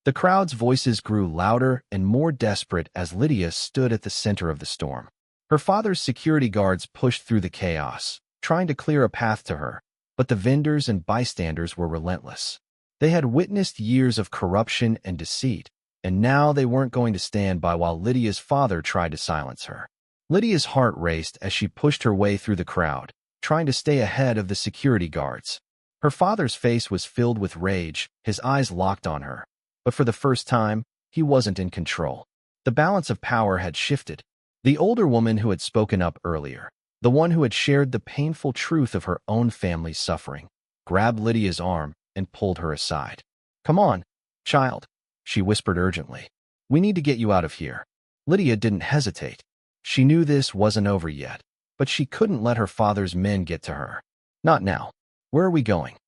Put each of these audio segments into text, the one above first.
The crowd's voices grew louder and more desperate as Lydia stood at the center of the storm. Her father's security guards pushed through the chaos, trying to clear a path to her, but the vendors and bystanders were relentless. They had witnessed years of corruption and deceit, and now they weren't going to stand by while Lydia's father tried to silence her. Lydia's heart raced as she pushed her way through the crowd, trying to stay ahead of the security guards. Her father's face was filled with rage, his eyes locked on her. But for the first time, he wasn't in control. The balance of power had shifted. The older woman who had spoken up earlier, the one who had shared the painful truth of her own family's suffering, grabbed Lydia's arm and pulled her aside. "Come on, child," she whispered urgently. "We need to get you out of here." Lydia didn't hesitate. She knew this wasn't over yet, but she couldn't let her father's men get to her. "Not now. Where are we going?"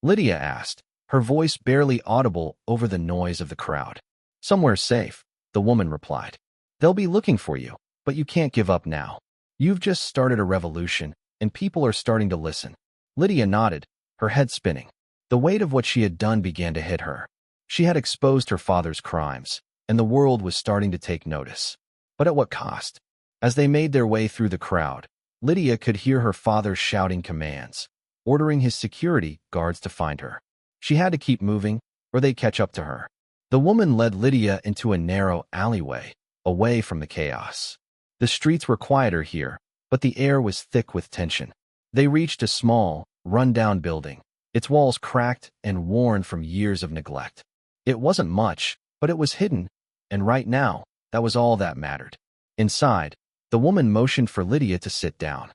Lydia asked, her voice barely audible over the noise of the crowd. "Somewhere safe," the woman replied. "They'll be looking for you, but you can't give up now. You've just started a revolution, and people are starting to listen." Lydia nodded, her head spinning. The weight of what she had done began to hit her. She had exposed her father's crimes, and the world was starting to take notice. But at what cost? As they made their way through the crowd, Lydia could hear her father shouting commands, ordering his security guards to find her. She had to keep moving, or they'd catch up to her. The woman led Lydia into a narrow alleyway, away from the chaos. The streets were quieter here, but the air was thick with tension. They reached a small, run-down building, its walls cracked and worn from years of neglect. It wasn't much, but it was hidden, and right now, that was all that mattered. Inside, the woman motioned for Lydia to sit down.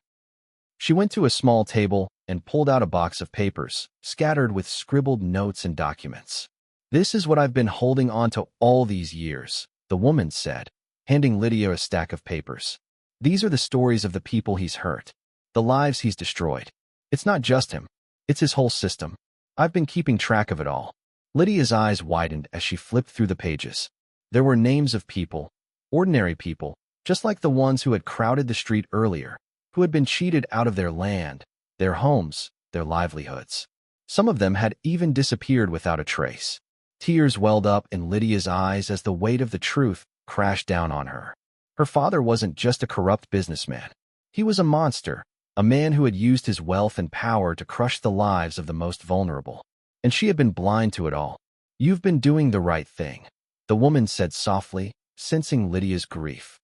She went to a small table and pulled out a box of papers, scattered with scribbled notes and documents. "This is what I've been holding on to all these years," the woman said, handing Lydia a stack of papers. "These are the stories of the people he's hurt, the lives he's destroyed. It's not just him, it's his whole system. I've been keeping track of it all." Lydia's eyes widened as she flipped through the pages. There were names of people, ordinary people, just like the ones who had crowded the street earlier, who had been cheated out of their land, their homes, their livelihoods. Some of them had even disappeared without a trace. Tears welled up in Lydia's eyes as the weight of the truth crashed down on her. Her father wasn't just a corrupt businessman. He was a monster, a man who had used his wealth and power to crush the lives of the most vulnerable. And she had been blind to it all. "You've been doing the right thing," the woman said softly, sensing Lydia's grief.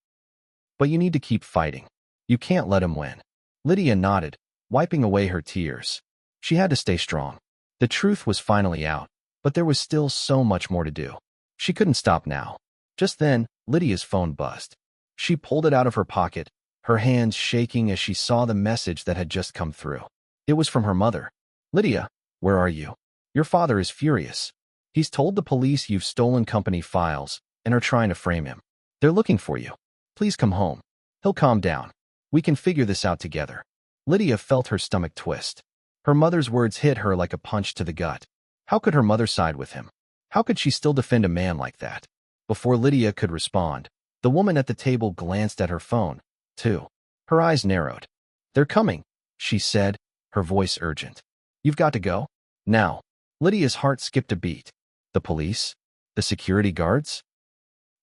"But you need to keep fighting. You can't let him win." Lydia nodded, wiping away her tears. She had to stay strong. The truth was finally out, but there was still so much more to do. She couldn't stop now. Just then, Lydia's phone buzzed. She pulled it out of her pocket, her hands shaking as she saw the message that had just come through. It was from her mother. "Lydia, where are you? Your father is furious. He's told the police you've stolen company files and are trying to frame him. They're looking for you. Please come home. He'll calm down. We can figure this out together." Lydia felt her stomach twist. Her mother's words hit her like a punch to the gut. How could her mother side with him? How could she still defend a man like that? Before Lydia could respond, the woman at the table glanced at her phone, too. Her eyes narrowed. "They're coming," she said, her voice urgent. "You've got to go. Now." Lydia's heart skipped a beat. The police? The security guards?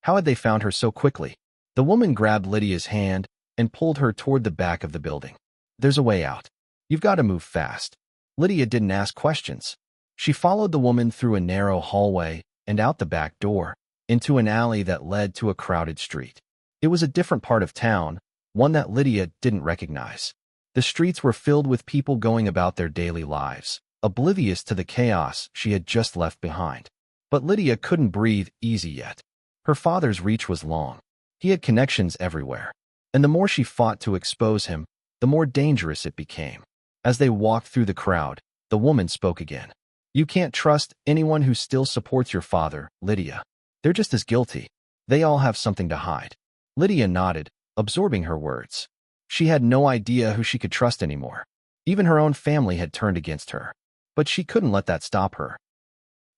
How had they found her so quickly? The woman grabbed Lydia's hand and pulled her toward the back of the building. "There's a way out. You've got to move fast." Lydia didn't ask questions. She followed the woman through a narrow hallway and out the back door, into an alley that led to a crowded street. It was a different part of town, one that Lydia didn't recognize. The streets were filled with people going about their daily lives, oblivious to the chaos she had just left behind. But Lydia couldn't breathe easy yet. Her father's reach was long. He had connections everywhere. And the more she fought to expose him, the more dangerous it became. As they walked through the crowd, the woman spoke again. "You can't trust anyone who still supports your father, Lydia. They're just as guilty. They all have something to hide." Lydia nodded, absorbing her words. She had no idea who she could trust anymore. Even her own family had turned against her. But she couldn't let that stop her.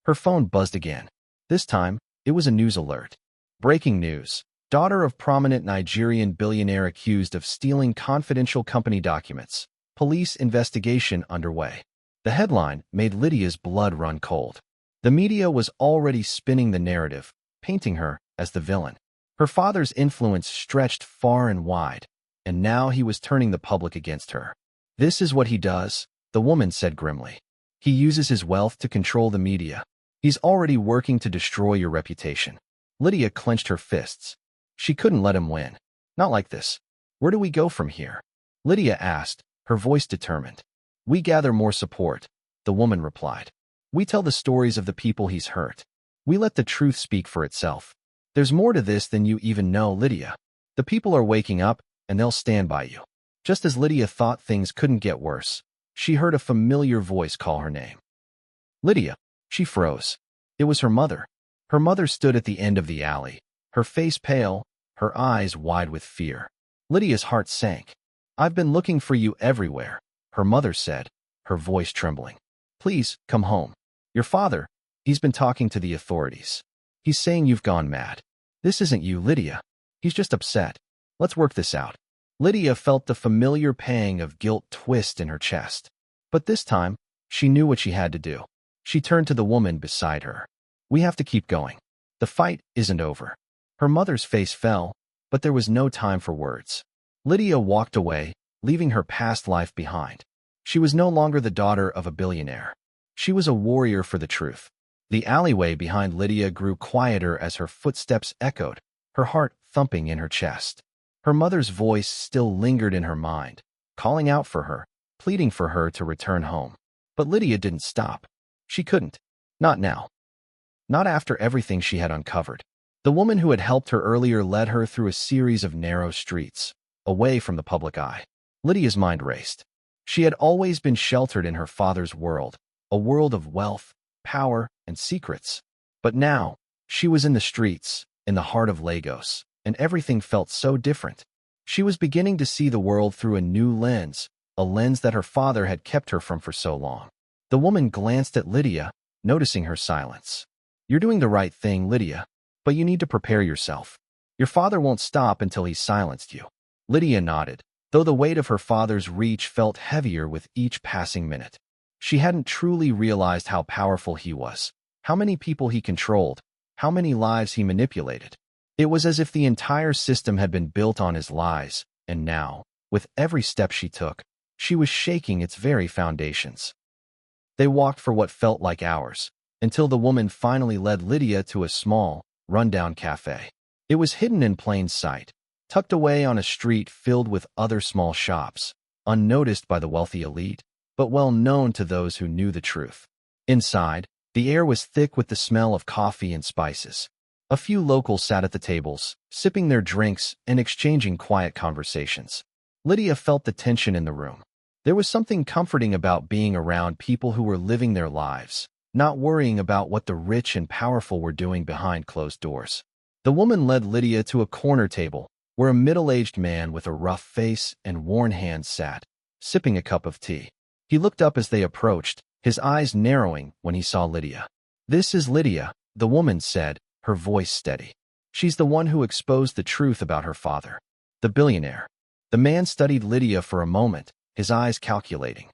Her phone buzzed again. This time, it was a news alert. Breaking news. Daughter of prominent Nigerian billionaire accused of stealing confidential company documents. Police investigation underway. The headline made Lydia's blood run cold. The media was already spinning the narrative, painting her as the villain. Her father's influence stretched far and wide, and now he was turning the public against her. "This is what he does," the woman said grimly. "He uses his wealth to control the media. He's already working to destroy your reputation." Lydia clenched her fists. She couldn't let him win. Not like this. "Where do we go from here?" Lydia asked, her voice determined. "We gather more support," the woman replied. "We tell the stories of the people he's hurt. We let the truth speak for itself. There's more to this than you even know, Lydia. The people are waking up, and they'll stand by you." Just as Lydia thought things couldn't get worse, she heard a familiar voice call her name. "Lydia." She froze. It was her mother. Her mother stood at the end of the alley, her face pale, her eyes wide with fear. Lydia's heart sank. "I've been looking for you everywhere," her mother said, her voice trembling. "Please, come home. Your father, he's been talking to the authorities. He's saying you've gone mad. This isn't you, Lydia. He's just upset. Let's work this out." Lydia felt the familiar pang of guilt twist in her chest. But this time, she knew what she had to do. She turned to the woman beside her. "We have to keep going. The fight isn't over." Her mother's face fell, but there was no time for words. Lydia walked away, leaving her past life behind. She was no longer the daughter of a billionaire. She was a warrior for the truth. The alleyway behind Lydia grew quieter as her footsteps echoed, her heart thumping in her chest. Her mother's voice still lingered in her mind, calling out for her, pleading for her to return home. But Lydia didn't stop. She couldn't. Not now. Not after everything she had uncovered. The woman who had helped her earlier led her through a series of narrow streets, away from the public eye. Lydia's mind raced. She had always been sheltered in her father's world, a world of wealth, power, and secrets. But now, she was in the streets, in the heart of Lagos, and everything felt so different. She was beginning to see the world through a new lens, a lens that her father had kept her from for so long. The woman glanced at Lydia, noticing her silence. "You're doing the right thing, Lydia, but you need to prepare yourself. Your father won't stop until he's silenced you." Lydia nodded, though the weight of her father's reach felt heavier with each passing minute. She hadn't truly realized how powerful he was, how many people he controlled, how many lives he manipulated. It was as if the entire system had been built on his lies, and now, with every step she took, she was shaking its very foundations. They walked for what felt like hours, until the woman finally led Lydia to a small, rundown cafe. It was hidden in plain sight, tucked away on a street filled with other small shops, unnoticed by the wealthy elite, but well known to those who knew the truth. Inside, the air was thick with the smell of coffee and spices. A few locals sat at the tables, sipping their drinks and exchanging quiet conversations. Lydia felt the tension in the room. There was something comforting about being around people who were living their lives, not worrying about what the rich and powerful were doing behind closed doors. The woman led Lydia to a corner table, where a middle-aged man with a rough face and worn hands sat, sipping a cup of tea. He looked up as they approached, his eyes narrowing when he saw Lydia. "This is Lydia," the woman said, her voice steady. "She's the one who exposed the truth about her father, the billionaire." The man studied Lydia for a moment, his eyes calculating.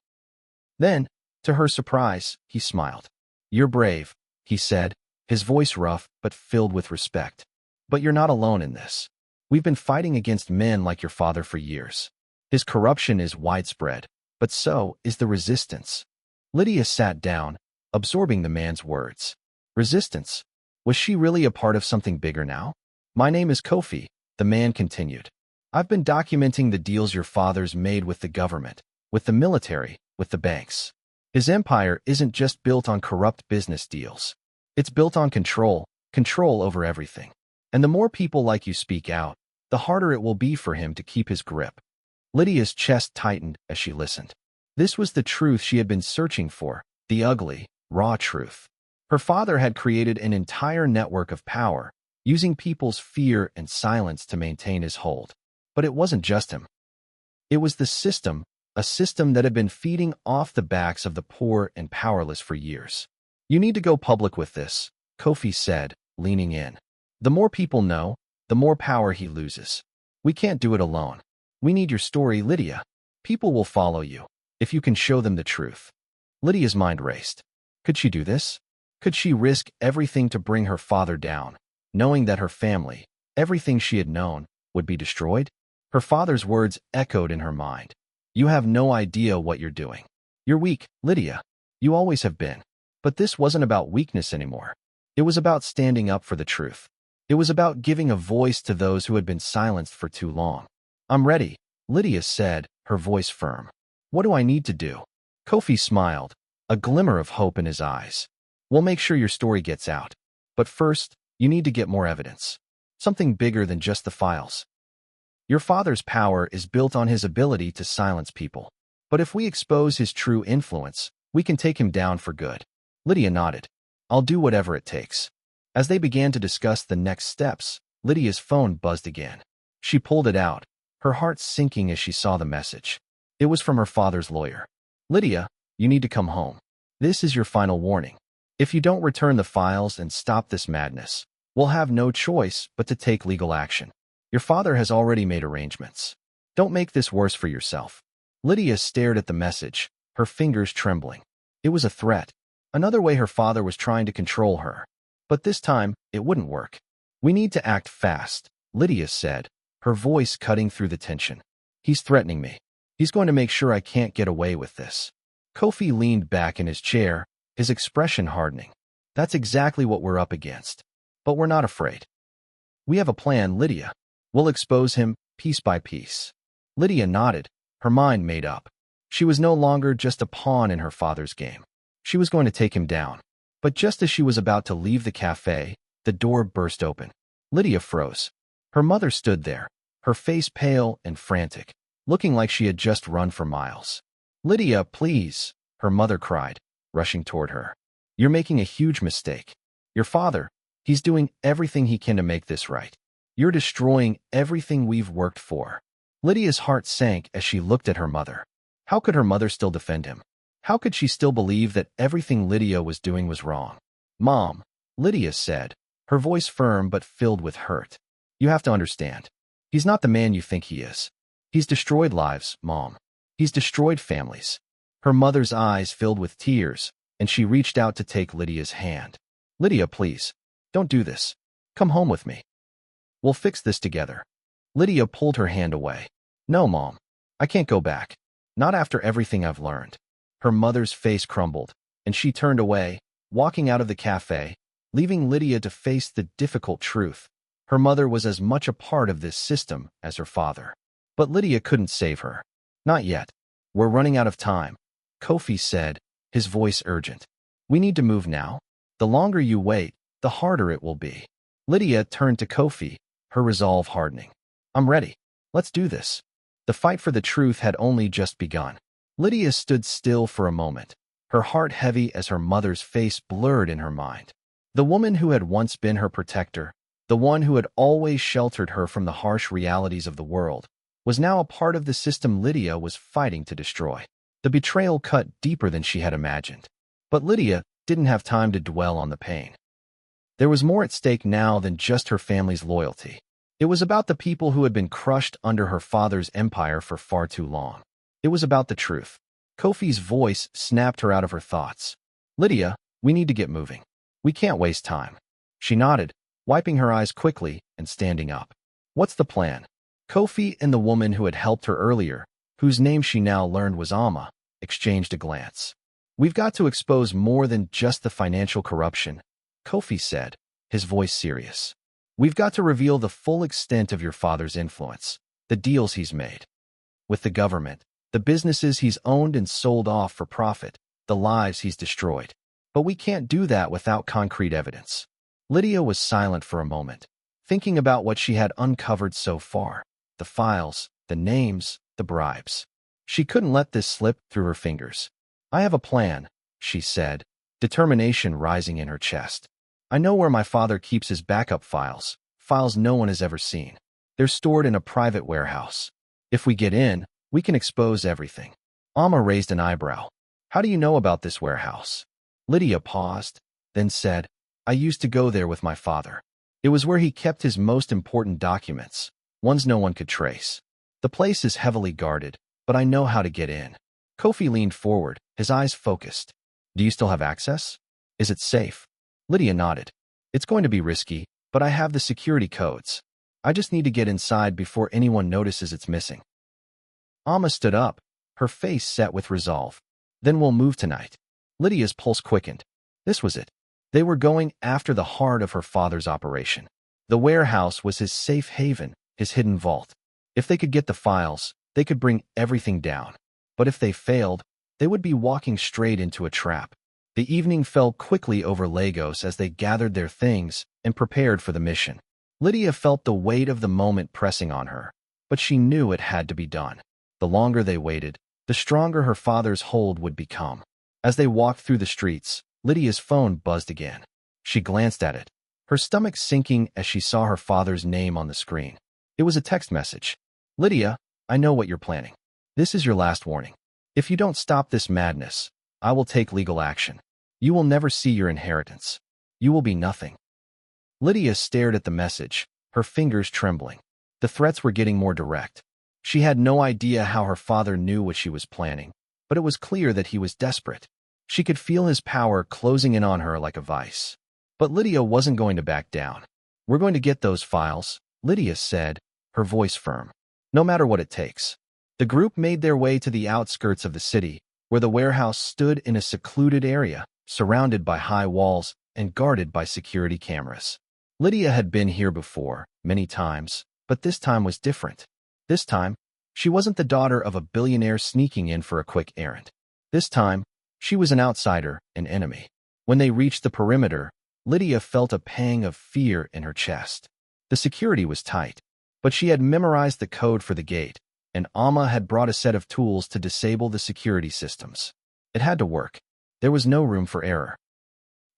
Then, to her surprise, he smiled. "You're brave," he said, his voice rough but filled with respect. "But you're not alone in this. We've been fighting against men like your father for years. His corruption is widespread, but so is the resistance." Lydia sat down, absorbing the man's words. Resistance? Was she really a part of something bigger now? "My name is Kofi," the man continued. "I've been documenting the deals your father's made with the government, with the military, with the banks. His empire isn't just built on corrupt business deals. It's built on control over everything. And the more people like you speak out, the harder it will be for him to keep his grip." Lydia's chest tightened as she listened. This was the truth she had been searching for, the ugly, raw truth. Her father had created an entire network of power, using people's fear and silence to maintain his hold. But it wasn't just him. It was the system, a system that had been feeding off the backs of the poor and powerless for years. "You need to go public with this," Kofi said, leaning in. "The more people know, the more power he loses. We can't do it alone. We need your story, Lydia. People will follow you, if you can show them the truth." Lydia's mind raced. Could she do this? Could she risk everything to bring her father down, knowing that her family, everything she had known, would be destroyed? Her father's words echoed in her mind. You have no idea what you're doing. You're weak, Lydia. You always have been. But this wasn't about weakness anymore. It was about standing up for the truth. It was about giving a voice to those who had been silenced for too long. I'm ready, Lydia said, her voice firm. What do I need to do? Kofi smiled, a glimmer of hope in his eyes. We'll make sure your story gets out. But first, you need to get more evidence. Something bigger than just the files. Your father's power is built on his ability to silence people. But if we expose his true influence, we can take him down for good. Lydia nodded. I'll do whatever it takes. As they began to discuss the next steps, Lydia's phone buzzed again. She pulled it out, her heart sinking as she saw the message. It was from her father's lawyer. Lydia, you need to come home. This is your final warning. If you don't return the files and stop this madness, we'll have no choice but to take legal action. Your father has already made arrangements. Don't make this worse for yourself. Lydia stared at the message, her fingers trembling. It was a threat. Another way her father was trying to control her. But this time, it wouldn't work. We need to act fast, Lydia said, her voice cutting through the tension. He's threatening me. He's going to make sure I can't get away with this. Kofi leaned back in his chair, his expression hardening. That's exactly what we're up against. But we're not afraid. We have a plan, Lydia. We'll expose him, piece by piece. Lydia nodded, her mind made up. She was no longer just a pawn in her father's game. She was going to take him down. But just as she was about to leave the cafe, the door burst open. Lydia froze. Her mother stood there, her face pale and frantic, looking like she had just run for miles. Lydia, please, her mother cried, rushing toward her. You're making a huge mistake. Your father, he's doing everything he can to make this right. You're destroying everything we've worked for. Lydia's heart sank as she looked at her mother. How could her mother still defend him? How could she still believe that everything Lydia was doing was wrong? Mom, Lydia said, her voice firm but filled with hurt. You have to understand. He's not the man you think he is. He's destroyed lives, Mom. He's destroyed families. Her mother's eyes filled with tears, and she reached out to take Lydia's hand. Lydia, please, don't do this. Come home with me. We'll fix this together. Lydia pulled her hand away. No, Mom. I can't go back. Not after everything I've learned. Her mother's face crumbled, and she turned away, walking out of the cafe, leaving Lydia to face the difficult truth. Her mother was as much a part of this system as her father. But Lydia couldn't save her. Not yet. We're running out of time, Kofi said, his voice urgent. We need to move now. The longer you wait, the harder it will be. Lydia turned to Kofi, her resolve hardening. I'm ready. Let's do this. The fight for the truth had only just begun. Lydia stood still for a moment, her heart heavy as her mother's face blurred in her mind. The woman who had once been her protector, the one who had always sheltered her from the harsh realities of the world, was now a part of the system Lydia was fighting to destroy. The betrayal cut deeper than she had imagined. But Lydia didn't have time to dwell on the pain. There was more at stake now than just her family's loyalty. It was about the people who had been crushed under her father's empire for far too long. It was about the truth. Kofi's voice snapped her out of her thoughts. Lydia, we need to get moving. We can't waste time. She nodded, wiping her eyes quickly and standing up. What's the plan? Kofi and the woman who had helped her earlier, whose name she now learned was Alma, exchanged a glance. We've got to expose more than just the financial corruption, Kofi said, his voice serious. We've got to reveal the full extent of your father's influence, the deals he's made with the government, the businesses he's owned and sold off for profit, the lives he's destroyed. But we can't do that without concrete evidence. Lydia was silent for a moment, thinking about what she had uncovered so far, the files, the names, the bribes. She couldn't let this slip through her fingers. I have a plan, she said, determination rising in her chest. I know where my father keeps his backup files, files no one has ever seen. They're stored in a private warehouse. If we get in, we can expose everything. Alma raised an eyebrow. How do you know about this warehouse? Lydia paused, then said, I used to go there with my father. It was where he kept his most important documents, ones no one could trace. The place is heavily guarded, but I know how to get in. Kofi leaned forward, his eyes focused. Do you still have access? Is it safe? Lydia nodded. It's going to be risky, but I have the security codes. I just need to get inside before anyone notices it's missing. Amma stood up, her face set with resolve. Then we'll move tonight. Lydia's pulse quickened. This was it. They were going after the heart of her father's operation. The warehouse was his safe haven, his hidden vault. If they could get the files, they could bring everything down. But if they failed, they would be walking straight into a trap. The evening fell quickly over Lagos as they gathered their things and prepared for the mission. Lydia felt the weight of the moment pressing on her, but she knew it had to be done. The longer they waited, the stronger her father's hold would become. As they walked through the streets, Lydia's phone buzzed again. She glanced at it, her stomach sinking as she saw her father's name on the screen. It was a text message. Lydia, I know what you're planning. This is your last warning. If you don't stop this madness, I will take legal action. You will never see your inheritance. You will be nothing. Lydia stared at the message, her fingers trembling. The threats were getting more direct. She had no idea how her father knew what she was planning, but it was clear that he was desperate. She could feel his power closing in on her like a vice. But Lydia wasn't going to back down. We're going to get those files, Lydia said, her voice firm. No matter what it takes. The group made their way to the outskirts of the city, where the warehouse stood in a secluded area, surrounded by high walls and guarded by security cameras. Lydia had been here before, many times, but this time was different. This time, she wasn't the daughter of a billionaire sneaking in for a quick errand. This time, she was an outsider, an enemy. When they reached the perimeter, Lydia felt a pang of fear in her chest. The security was tight, but she had memorized the code for the gate, and Amma had brought a set of tools to disable the security systems. It had to work. There was no room for error.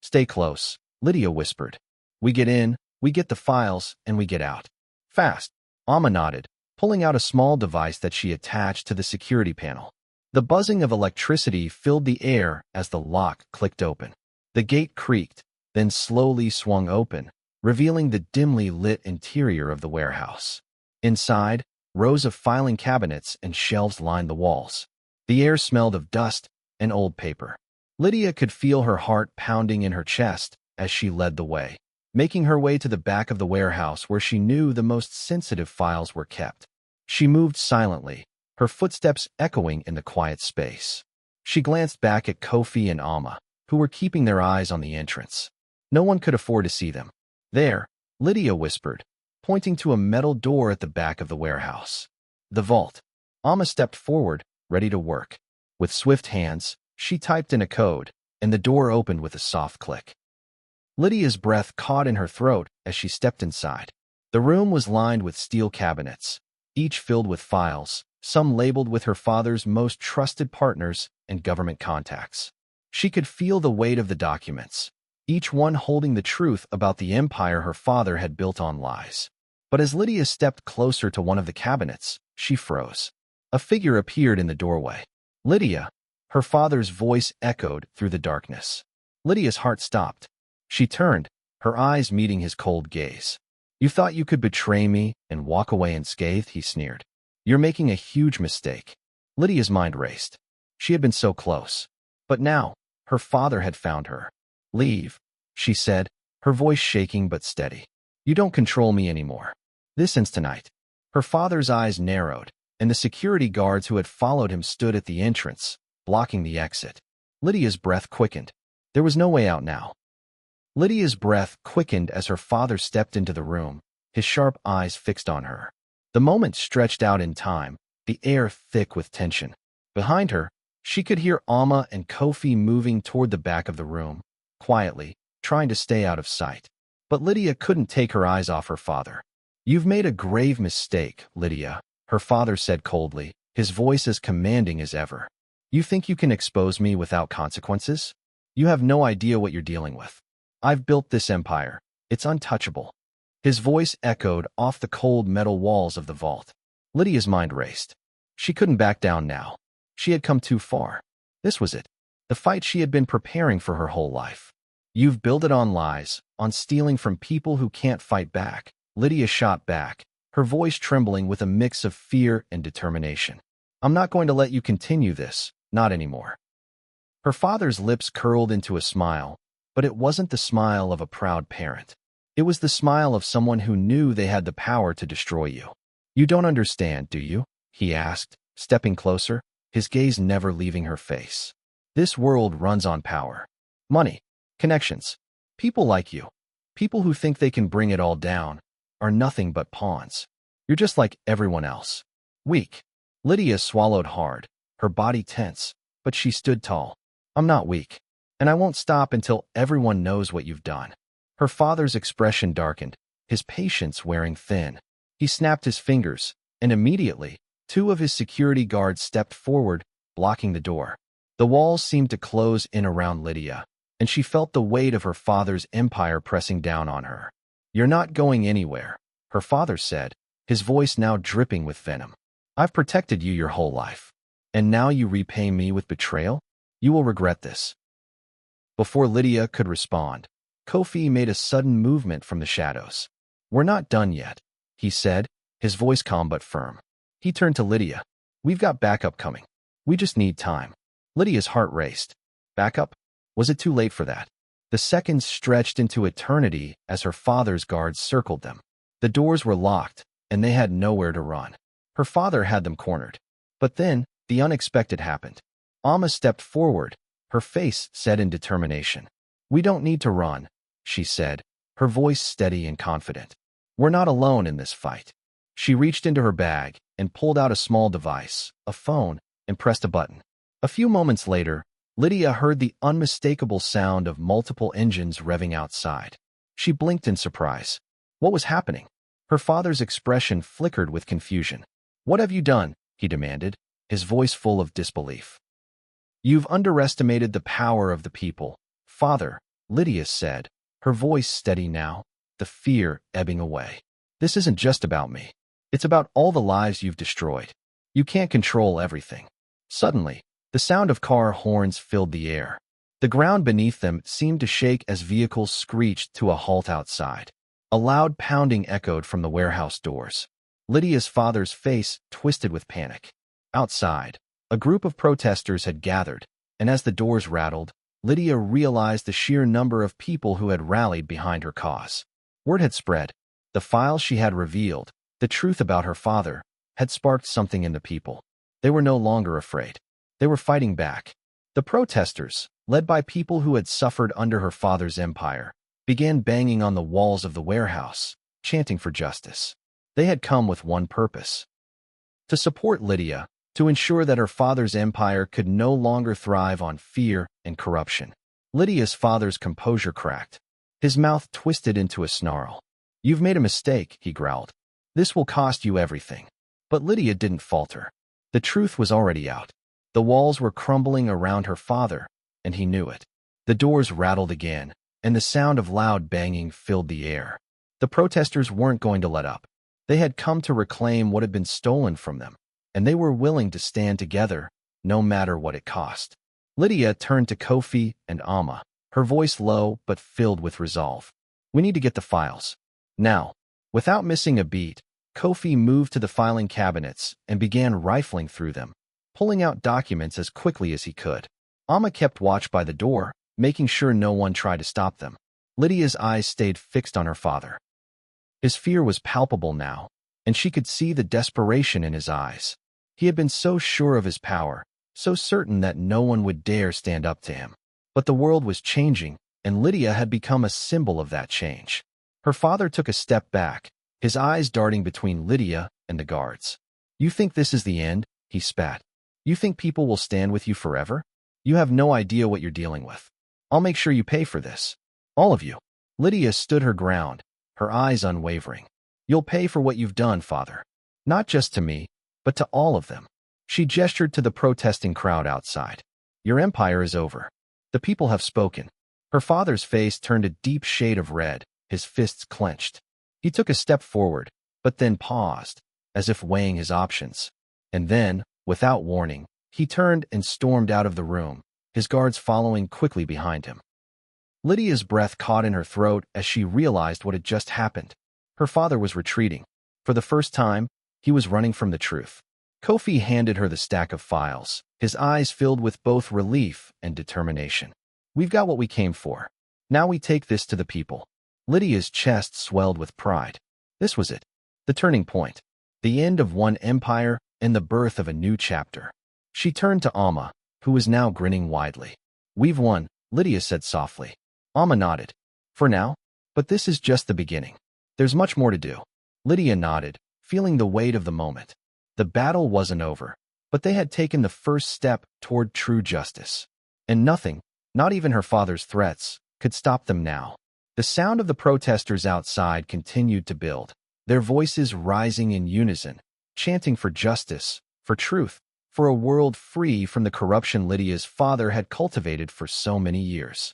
Stay close, Lydia whispered. We get in, we get the files, and we get out. Fast. Amma nodded, pulling out a small device that she attached to the security panel. The buzzing of electricity filled the air as the lock clicked open. The gate creaked, then slowly swung open, revealing the dimly lit interior of the warehouse. Inside, rows of filing cabinets and shelves lined the walls. The air smelled of dust and old paper. Lydia could feel her heart pounding in her chest as she led the way, making her way to the back of the warehouse where she knew the most sensitive files were kept. She moved silently, her footsteps echoing in the quiet space. She glanced back at Kofi and Amma, who were keeping their eyes on the entrance. No one could afford to see them. There, Lydia whispered, pointing to a metal door at the back of the warehouse. The vault. Amma stepped forward, ready to work. With swift hands, she typed in a code, and the door opened with a soft click. Lydia's breath caught in her throat as she stepped inside. The room was lined with steel cabinets, each filled with files, some labeled with her father's most trusted partners and government contacts. She could feel the weight of the documents, each one holding the truth about the empire her father had built on lies. But as Lydia stepped closer to one of the cabinets, she froze. A figure appeared in the doorway. Lydia, her father's voice echoed through the darkness. Lydia's heart stopped. She turned, her eyes meeting his cold gaze. You thought you could betray me and walk away unscathed, he sneered. You're making a huge mistake. Lydia's mind raced. She had been so close. But now, her father had found her. Leave, she said, her voice shaking but steady. You don't control me anymore. This ends tonight. Her father's eyes narrowed, and the security guards who had followed him stood at the entrance, blocking the exit. Lydia's breath quickened. There was no way out now. Lydia's breath quickened as her father stepped into the room, his sharp eyes fixed on her. The moment stretched out in time, the air thick with tension. Behind her, she could hear Amma and Kofi moving toward the back of the room, quietly, trying to stay out of sight. But Lydia couldn't take her eyes off her father. You've made a grave mistake, Lydia, her father said coldly, his voice as commanding as ever. You think you can expose me without consequences? You have no idea what you're dealing with. I've built this empire. It's untouchable. His voice echoed off the cold metal walls of the vault. Lydia's mind raced. She couldn't back down now. She had come too far. This was it. The fight she had been preparing for her whole life. You've built it on lies, on stealing from people who can't fight back. Lydia shot back, her voice trembling with a mix of fear and determination. I'm not going to let you continue this, not anymore. Her father's lips curled into a smile, But it wasn't the smile of a proud parent. It was the smile of someone who knew they had the power to destroy you. You don't understand, do you? He asked, stepping closer, his gaze never leaving her face. This world runs on power. Money. Connections. People like you. People who think they can bring it all down are nothing but pawns. You're just like everyone else. Weak. Lydia swallowed hard, her body tense, but she stood tall. I'm not weak. And I won't stop until everyone knows what you've done. Her father's expression darkened, his patience wearing thin. He snapped his fingers, and immediately, two of his security guards stepped forward, blocking the door. The walls seemed to close in around Lydia, and she felt the weight of her father's empire pressing down on her. You're not going anywhere, her father said, his voice now dripping with venom. I've protected you your whole life. And now you repay me with betrayal? You will regret this. Before Lydia could respond, Kofi made a sudden movement from the shadows. We're not done yet, he said, his voice calm but firm. He turned to Lydia. We've got backup coming. We just need time. Lydia's heart raced. Backup? Was it too late for that? The seconds stretched into eternity as her father's guards circled them. The doors were locked, and they had nowhere to run. Her father had them cornered. But then, the unexpected happened. Amma stepped forward, her face set in determination. We don't need to run, she said, her voice steady and confident. We're not alone in this fight. She reached into her bag and pulled out a small device, a phone, and pressed a button. A few moments later, Lydia heard the unmistakable sound of multiple engines revving outside. She blinked in surprise. What was happening? Her father's expression flickered with confusion. What have you done? He demanded, his voice full of disbelief. You've underestimated the power of the people, father, Lydia said, her voice steady now, the fear ebbing away. This isn't just about me. It's about all the lives you've destroyed. You can't control everything. Suddenly, the sound of car horns filled the air. The ground beneath them seemed to shake as vehicles screeched to a halt outside. A loud pounding echoed from the warehouse doors. Lydia's father's face twisted with panic. Outside, a group of protesters had gathered, and as the doors rattled, Lydia realized the sheer number of people who had rallied behind her cause. Word had spread. The files she had revealed, the truth about her father, had sparked something in the people. They were no longer afraid. They were fighting back. The protesters, led by people who had suffered under her father's empire, began banging on the walls of the warehouse, chanting for justice. They had come with one purpose: to support Lydia, to ensure that her father's empire could no longer thrive on fear and corruption. Lydia's father's composure cracked. His mouth twisted into a snarl. You've made a mistake, he growled. This will cost you everything. But Lydia didn't falter. The truth was already out. The walls were crumbling around her father, and he knew it. The doors rattled again, and the sound of loud banging filled the air. The protesters weren't going to let up. They had come to reclaim what had been stolen from them, and they were willing to stand together, no matter what it cost. Lydia turned to Kofi and Amma, her voice low but filled with resolve. We need to get the files. Now. Without missing a beat, Kofi moved to the filing cabinets and began rifling through them, pulling out documents as quickly as he could. Amma kept watch by the door, making sure no one tried to stop them. Lydia's eyes stayed fixed on her father. His fear was palpable now, and she could see the desperation in his eyes. He had been so sure of his power, so certain that no one would dare stand up to him. But the world was changing, and Lydia had become a symbol of that change. Her father took a step back, his eyes darting between Lydia and the guards. You think this is the end? He spat. You think people will stand with you forever? You have no idea what you're dealing with. I'll make sure you pay for this. All of you. Lydia stood her ground, her eyes unwavering. You'll pay for what you've done, father. Not just to me, but to all of them. She gestured to the protesting crowd outside. Your empire is over. The people have spoken. Her father's face turned a deep shade of red, his fists clenched. He took a step forward, but then paused, as if weighing his options. And then, without warning, he turned and stormed out of the room, his guards following quickly behind him. Lydia's breath caught in her throat as she realized what had just happened. Her father was retreating. For the first time, he was running from the truth. Kofi handed her the stack of files, his eyes filled with both relief and determination. We've got what we came for. Now we take this to the people. Lydia's chest swelled with pride. This was it. The turning point. The end of one empire and the birth of a new chapter. She turned to Alma, who was now grinning widely. We've won, Lydia said softly. Alma nodded. For now? But this is just the beginning. There's much more to do. Lydia nodded, feeling the weight of the moment. The battle wasn't over, but they had taken the first step toward true justice. And nothing, not even her father's threats, could stop them now. The sound of the protesters outside continued to build, their voices rising in unison, chanting for justice, for truth, for a world free from the corruption Lydia's father had cultivated for so many years.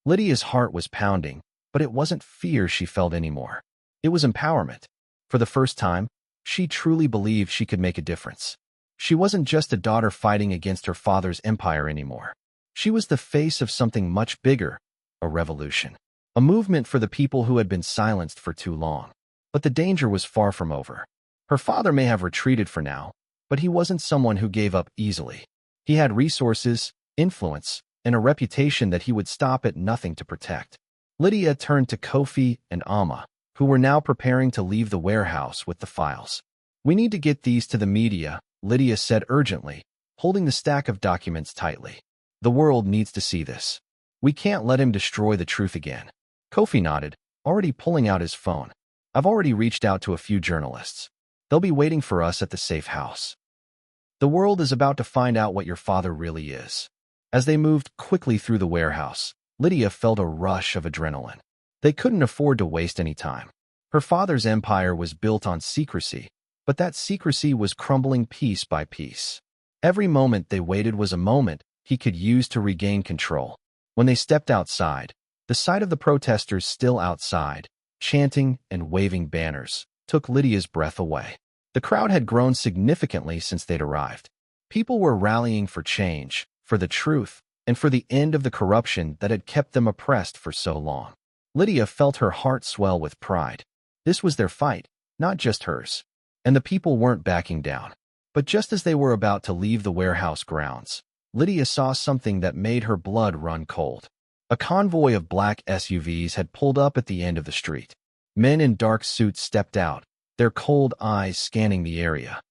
Lydia's heart was pounding, but it wasn't fear she felt anymore. It was empowerment. For the first time, she truly believed she could make a difference. She wasn't just a daughter fighting against her father's empire anymore. She was the face of something much bigger, a revolution. A movement for the people who had been silenced for too long. But the danger was far from over. Her father may have retreated for now, but he wasn't someone who gave up easily. He had resources, influence, and a reputation that he would stop at nothing to protect. Lydia turned to Kofi and Alma, who were now preparing to leave the warehouse with the files. We need to get these to the media, Lydia said urgently, holding the stack of documents tightly. The world needs to see this. We can't let him destroy the truth again. Kofi nodded, already pulling out his phone. I've already reached out to a few journalists. They'll be waiting for us at the safe house. The world is about to find out what your father really is. As they moved quickly through the warehouse, Lydia felt a rush of adrenaline. They couldn't afford to waste any time. Her father's empire was built on secrecy, but that secrecy was crumbling piece by piece. Every moment they waited was a moment he could use to regain control. When they stepped outside, the sight of the protesters still outside, chanting and waving banners, took Lydia's breath away. The crowd had grown significantly since they'd arrived. People were rallying for change, for the truth, and for the end of the corruption that had kept them oppressed for so long. Lydia felt her heart swell with pride. This was their fight, not just hers. And the people weren't backing down. But just as they were about to leave the warehouse grounds, Lydia saw something that made her blood run cold. A convoy of black SUVs had pulled up at the end of the street. Men in dark suits stepped out, their cold eyes scanning the area.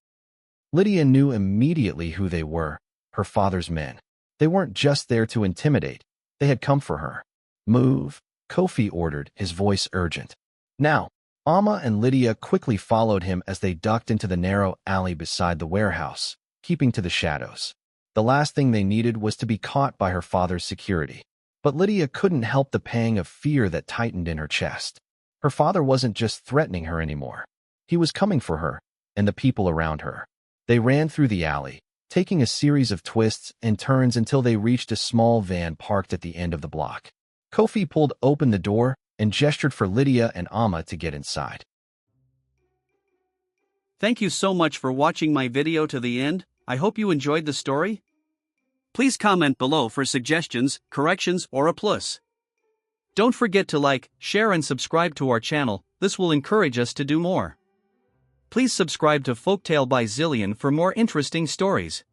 Lydia knew immediately who they were, her father's men. They weren't just there to intimidate. They had come for her. Move, Kofi ordered, his voice urgent. Now, Alma and Lydia quickly followed him as they ducked into the narrow alley beside the warehouse, keeping to the shadows. The last thing they needed was to be caught by her father's security. But Lydia couldn't help the pang of fear that tightened in her chest. Her father wasn't just threatening her anymore. He was coming for her, and the people around her. They ran through the alley, taking a series of twists and turns until they reached a small van parked at the end of the block. Kofi pulled open the door and gestured for Lydia and Alma to get inside. Thank you so much for watching my video to the end. I hope you enjoyed the story. Please comment below for suggestions, corrections, or a plus. Don't forget to like, share and subscribe to our channel. This will encourage us to do more. Please subscribe to Folktale by Zillion for more interesting stories.